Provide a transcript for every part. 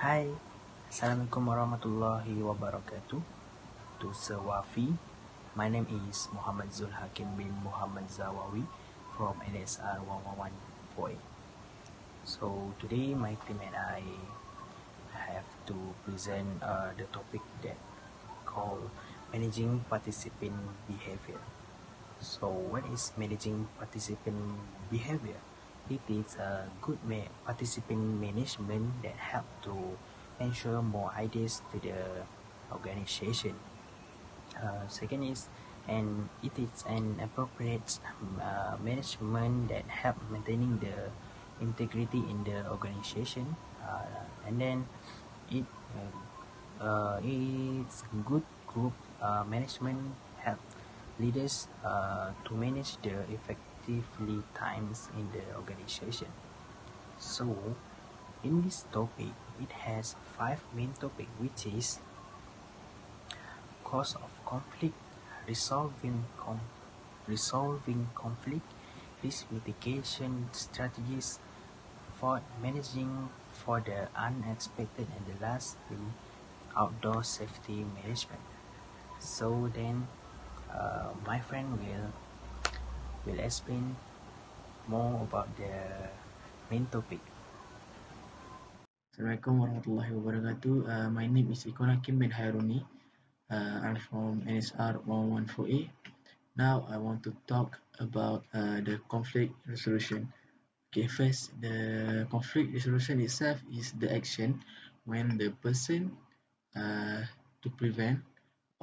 Hai, Assalamualaikum warahmatullahi wabarakatuh. To Sir Wafi, my name is Muhammad Zul Hakim bin Muhammad Zawawi from NSR 1114A. So today my team and I have to present the topic that called managing participant behavior. So what is managing participant behavior? It is a good participant management that help to ensure more ideas to the organization. Second is, and it is an appropriate management that help maintaining the integrity in the organization. And then it's good group management help leaders to manage the effectively times in the organization. So in this topic, it has 5 main topic, which is cause of conflict, resolving conflict, risk mitigation strategies, for managing for the unexpected, and the last thing, outdoor safety management. So then my friend will explain more about the main topic. Assalamualaikum warahmatullahi wabarakatuh. My name is Ikon Hakim bin Hairuni. I'm from NSR 114A. Now I want to talk about the conflict resolution. Okay, first, the conflict resolution itself is the action when the person to prevent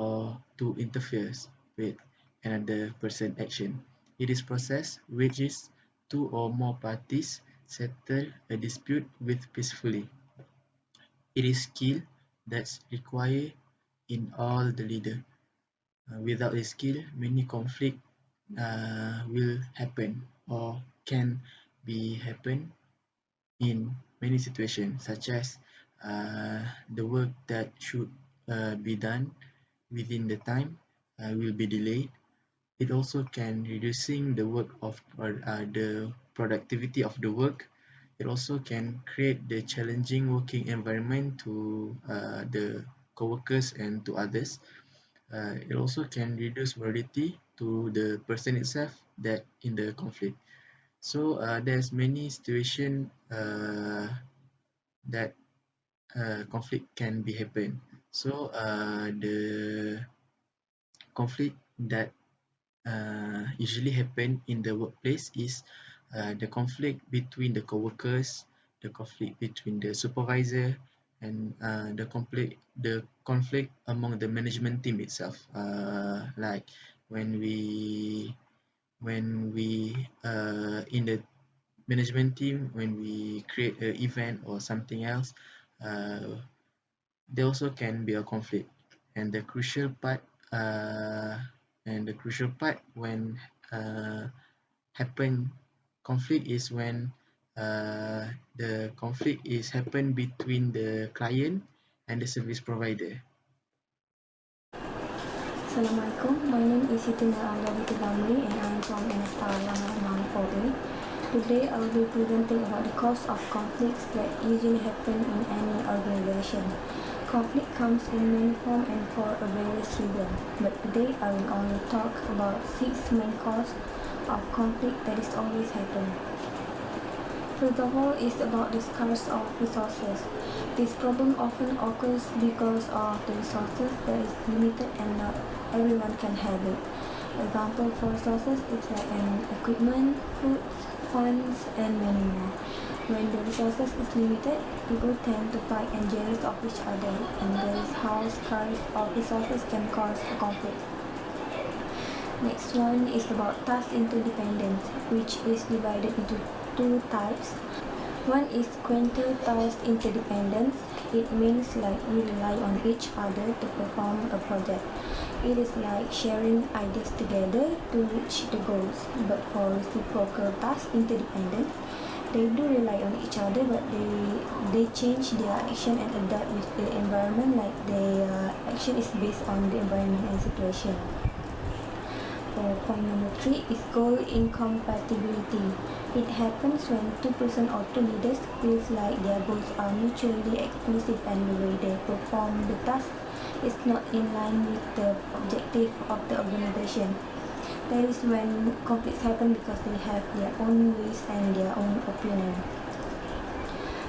or to interfere with another person action. It is process which is two or more parties settle a dispute with peacefully. It is skill that's required in all the leader. Without a skill, many conflict will happen or can be happen in many situations, such as the work that should be done within the time will be delayed. It also can reducing the work of the productivity of the work. It also can create the challenging working environment to the co-workers and to others. It also can reduce morality to the person itself that in the conflict. So there's many situation that conflict can be happen. So the conflict that usually happen in the workplace is the conflict between the co-workers, the conflict between the supervisor, and the conflict among the management team itself. Like when we in the management team, when we create an event or something else, uh, there also can be a conflict. And the crucial part uh, when uh, happen conflict is when the conflict is happen between the client and the service provider. Assalamualaikum, my name is Siti Nurul Damri and I am from NSR 114A. Today I will be presenting about the cause of conflicts that usually happen in any organization. Conflict comes in many forms and for a various reason, but today I will only talk about 6 main causes of conflict that is always happen. First of all is about the scarcity of resources. This problem often occurs because of the resources that is limited and not everyone can have it. Example for resources is like equipment, food, funds, and many more. When the resources is limited, people tend to fight and jealous of each other, and that is how scarcity of resources can cause a conflict. Next one is about task interdependence, which is divided into 2 types. One is sequential task interdependence. It means like we rely on each other to perform a project. It is like sharing ideas together to reach the goals. But for reciprocal task interdependence, they do rely on each other, but they change their action and adapt with the environment, like their action is based on the environment and situation. for point number 3 is goal incompatibility. It happens when two persons or two leaders feels like their goals are mutually exclusive and the way they perform the task is not in line with the objective of the organization. That is when conflicts happen because they have their own ways and their own opinion.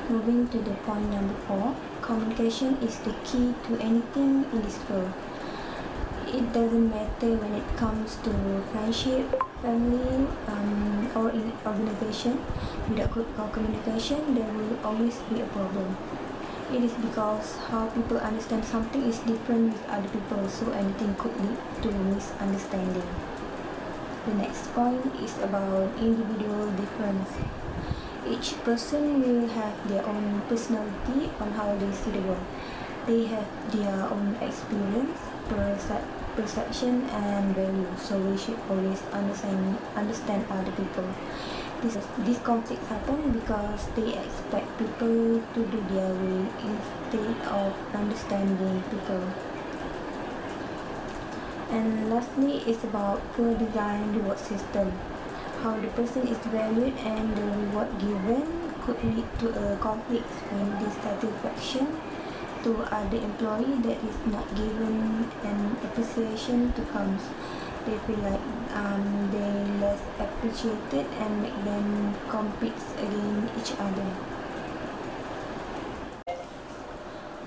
Moving to the point number 4, communication is the key to anything in this world. It doesn't matter when it comes to friendship, family, or in organization. Without good communication, there will always be a problem. It is because how people understand something is different with other people, so anything could lead to misunderstanding. The next point is about individual difference. Each person will have their own personality on how they see the world. They have their own experience, perception and value, so we should always understand other people. These conflicts happen because they expect people to do their way instead of understanding people. And lastly, it's about poor design reward system. How the person is valued and the reward given could lead to a conflict when dissatisfaction to other employee that is not given an appreciation to comes. They feel like they less appreciated and make them compete against each other.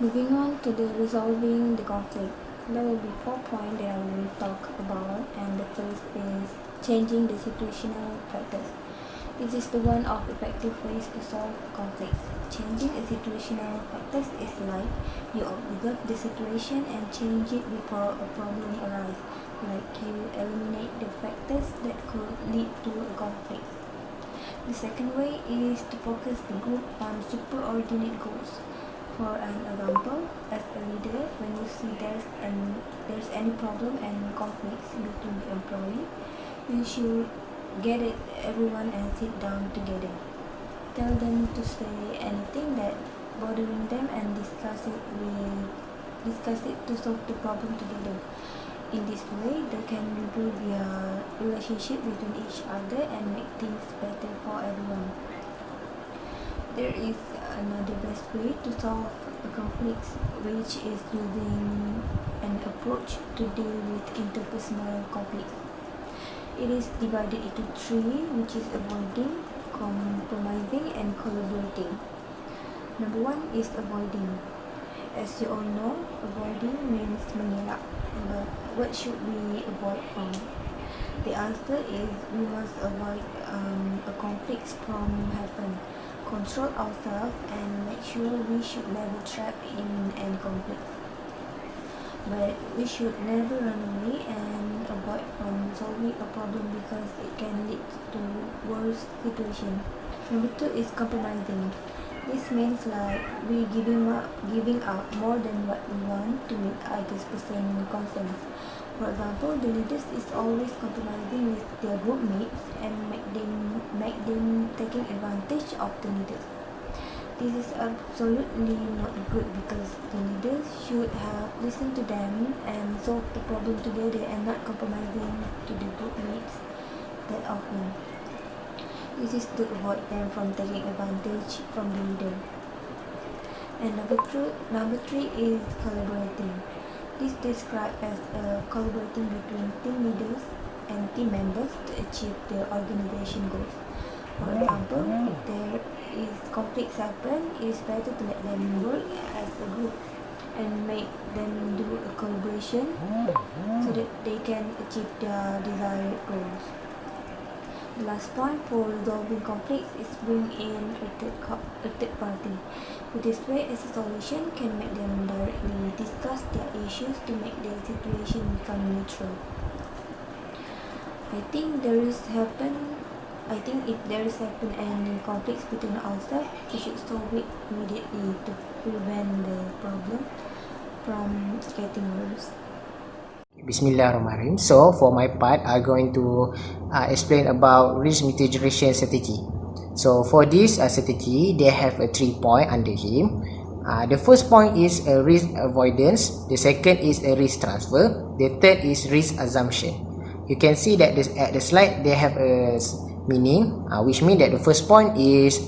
Moving on to the resolving the conflict. There will be 4 points that I will talk about, and the first is changing the situational factors. This is the one of effective ways to solve conflicts. Changing a situational factors is like you observe the situation and change it before a problem arises, like you eliminate the factors that could lead to a conflict. The second way is to focus the group on superordinate goals. For an example, as a leader, when you see there's any problem and conflicts between the employee, you should gather everyone and sit down together. Tell them to say anything that bothering them and discuss it to solve the problem together. In this way, they can improve their relationship between each other and make things better for everyone. There is another best way to solve a conflict, which is using an approach to deal with interpersonal conflicts. It is divided into 3, which is avoiding, compromising, and collaborating. Number 1 is avoiding. As you all know, avoiding means mengelak. But what should we avoid from? The answer is we must avoid a conflict from happen. Control ourselves and make sure we should never trap in any conflict. But we should never run away and avoid from solving a problem because it can lead to worse situation. Number 2 is compromising. This means like we giving up more than what we want to meet others' person's concerns. For example, the leaders is always compromising with their group mates and make them taking advantage of the leaders. This is absolutely not good because the leaders should have listened to them and solved the problem together and not compromising to the group mates that often. This is to avoid them from taking advantage from the leader. And number 3 is collaborating. This is described as collaborating between team leaders and team members to achieve the organization goals. For example, if there is conflicts happen, it is better to let them work as a group and make them do a collaboration so that they can achieve their desired goals. The last point for resolving conflicts is bring in a third party. With this way, as a solution can make them directly discuss their issues to make their situation become neutral. I think if there is any conflicts between ourselves, we should solve it immediately to prevent the problem from getting worse. Bismillahirrahmanirrahim. So for my part, I'm going to explain about risk mitigation strategy. So for this strategy, they have a 3 point under him. The first point is risk avoidance. The second is a risk transfer. The third is risk assumption. you can see that this at the slide they have a meaning, which means that the first point is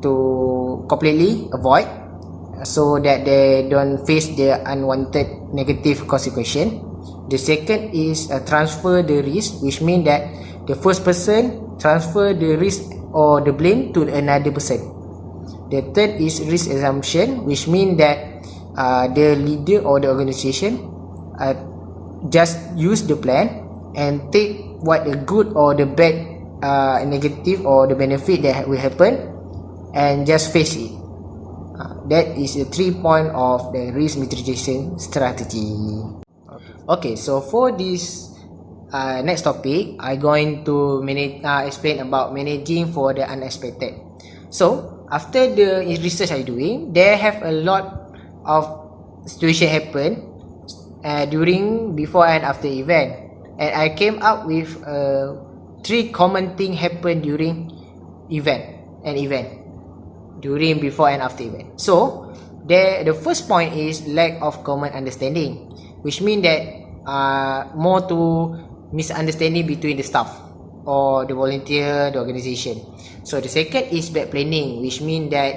to completely avoid, so that they don't face the unwanted negative consequence. The second is transfer the risk, which means that the first person transfer the risk or the blame to another person. The third is risk assumption, which means that the leader or the organization just use the plan and take what the good or the bad, negative or the benefit that will happen, and just face it. That is the 3 point of the risk mitigation strategy. Okay, so for this next topic, I'm going to explain about managing for the unexpected. So after the research I doing, there have a lot of situation happen during, before and after event, and I came up with 3 common thing happen during event, during, before and after event. So the first point is lack of common understanding, which means that more to misunderstanding between the staff or the volunteer, the organization. So the second is bad planning, which means that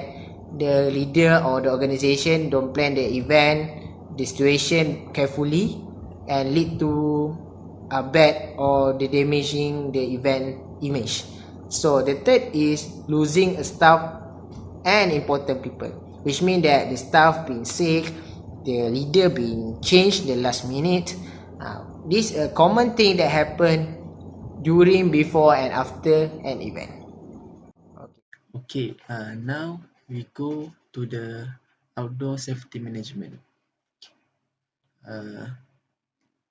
the leader or the organization don't plan the event, the situation carefully, and lead to a bad or the damaging the event image. So the third is losing a staff and important people, which means that the staff being sick, the leader being changed the last minute. This a common thing that happen during, before and after an event. Okay, now we go to the outdoor safety management.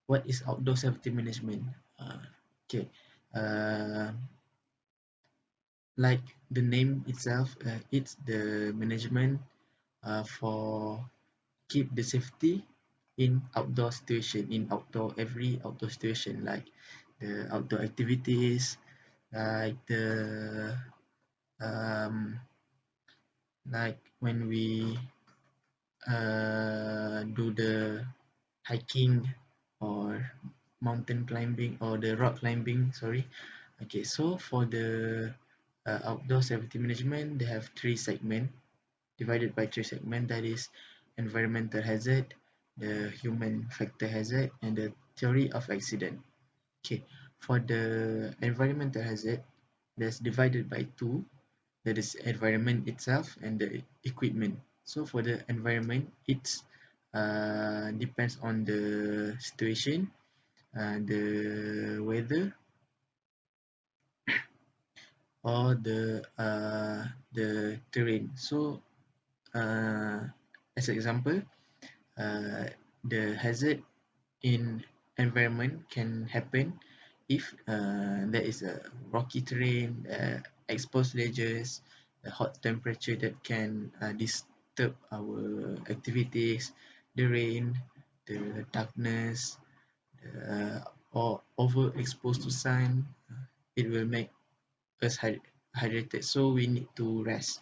What is outdoor safety management? Okay, like the name itself, it's the management for keep the safety in outdoor situation, in every outdoor situation, like the outdoor activities, like the like when we do the hiking or mountain climbing or the rock climbing, sorry. Okay, so for the outdoor safety management, they have 3 segments, divided by 3 segments, that is environmental hazard, the human factor hazard, and the theory of accident. Okay, for the environmental hazard, that's divided by 2, that is environment itself and the equipment. So for the environment, it's depends on the situation, the weather, or the terrain. So as an example, the hazard in environment can happen if there is a rocky terrain, exposed ledges, a hot temperature that can disturb our activities, the rain, the darkness, or overexposed to sun. It will make us hydrated, so we need to rest,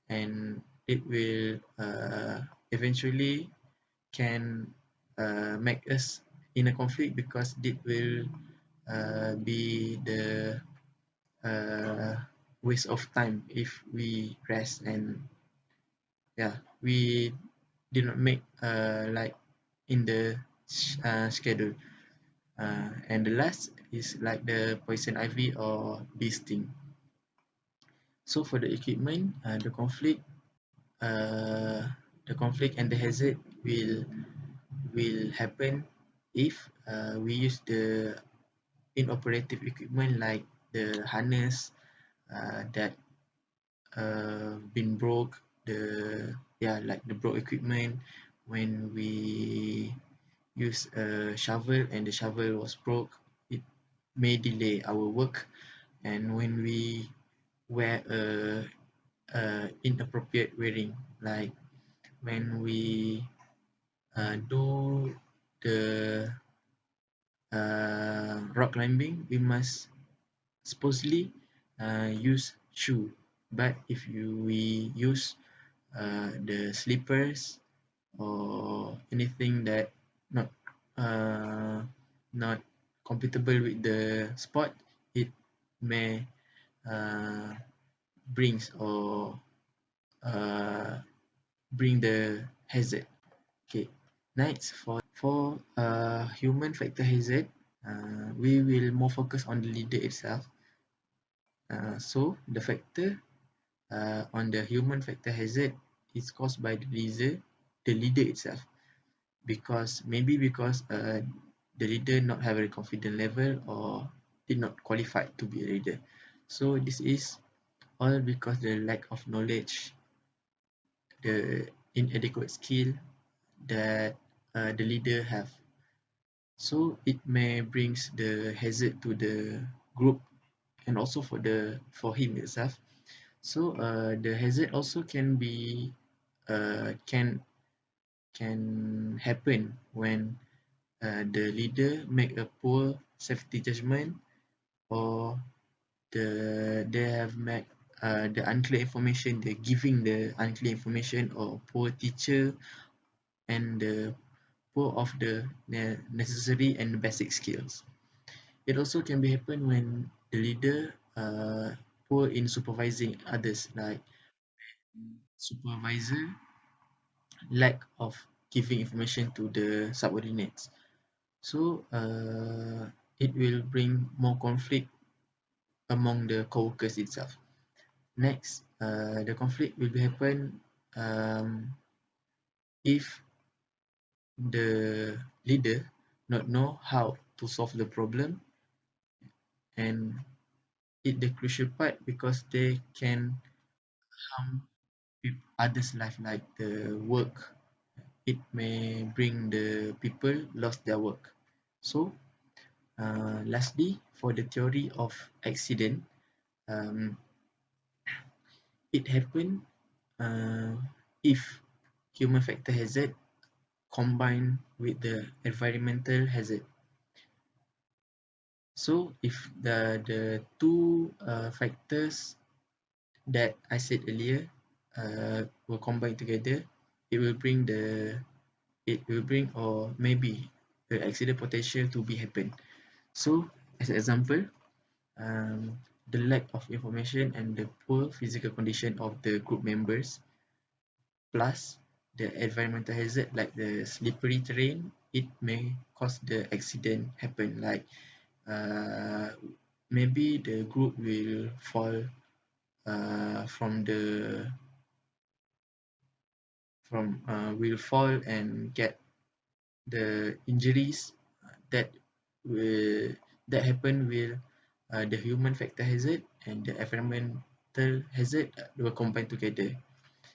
and it will eventually can make us in a conflict, because it will be the waste of time if we rest, and yeah, we did not make like in the schedule. And the last is like the poison ivy or bee sting. So for the equipment, uh, the conflict and the hazard will happen if we use the inoperative equipment, like the harness that been broke, like the broke equipment. When we use a shovel and the shovel was broke, it may delay our work. And when we wear inappropriate wearing, like when we do the rock climbing, we must supposedly use shoe. But if we use the slippers or anything that not not compatible with the sport, it may brings or bring the hazard. Okay, next for human factor hazard, we will more focus on the leader itself. So the factor on the human factor hazard is caused by the leader itself, because the leader not have a confident level or did not qualify to be a leader. So this is all because the lack of knowledge, the inadequate skill that the leader have. So it may brings the hazard to the group and also for him itself. So the hazard also can be can happen when the leader make a poor safety judgment, or they have made the unclear information, they're giving the unclear information, or poor teacher, and the poor of the necessary and basic skills. It also can be happen when the leader poor in supervising others, like supervisor lack of giving information to the subordinates. So it will bring more conflict among the co-workers itself. Next, the conflict will happen if the leader not know how to solve the problem, and it the crucial part because they can harm others' life, like the work. It may bring the people lost their work. So lastly, for the theory of accident, um, it happen uh, if human factor hazard combined with the environmental hazard. So if the two factors that I said earlier will combine together, it will bring or maybe the accident potential to be happen. So as an example, the lack of information and the poor physical condition of the group members, plus the environmental hazard like the slippery terrain, it may cause the accident happen, like maybe the group will fall from the from will fall and get the injuries that will that happen with the human factor hazard and the environmental hazard will combine together.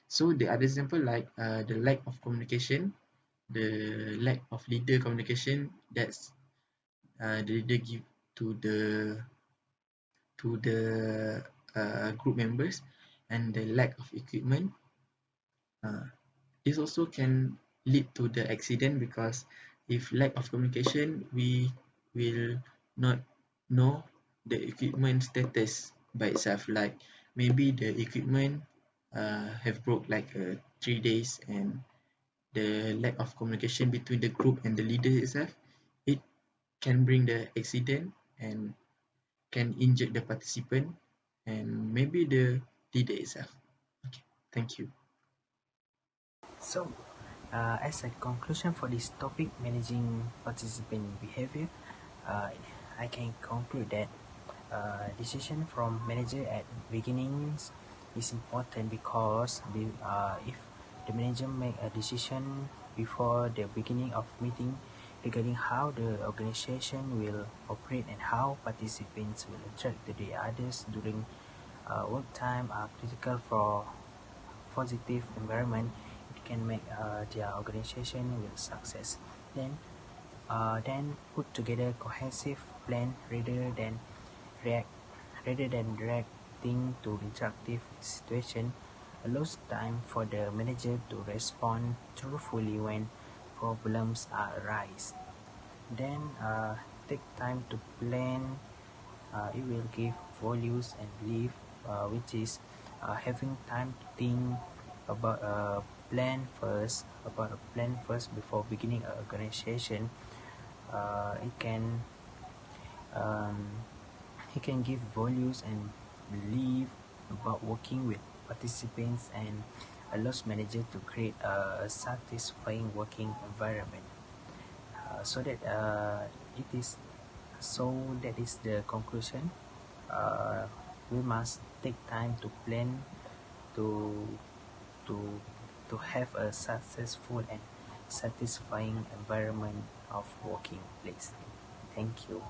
So the other example, like the lack of communication, the lack of leader communication, that's the leader give to the group members, and the lack of equipment. This also can lead to the accident, because if lack of communication, we will not know the equipment status by itself. Like maybe the equipment have broke like 3 days, and the lack of communication between the group and the leader itself, it can bring the accident and can injure the participant and maybe the leader itself. Okay, thank you. So, as a conclusion for this topic, managing participant behavior, I can conclude that decision from manager at beginnings is important, because if the manager make a decision before the beginning of meeting regarding how the organization will operate and how participants will interact with the others during work time, are critical for positive environment. It can make their organization will success. Then put together cohesive plan react rather than reacting to interactive situation, allows time for the manager to respond truthfully when problems arise. Then take time to plan. It will give values and belief, which is having time to think about a plan first before beginning an organization. It can He can give values and belief about working with participants and allows manager to create a satisfying working environment. So that it is so that is the conclusion. We must take time to plan to to to have a successful and satisfying environment of working place. Thank you.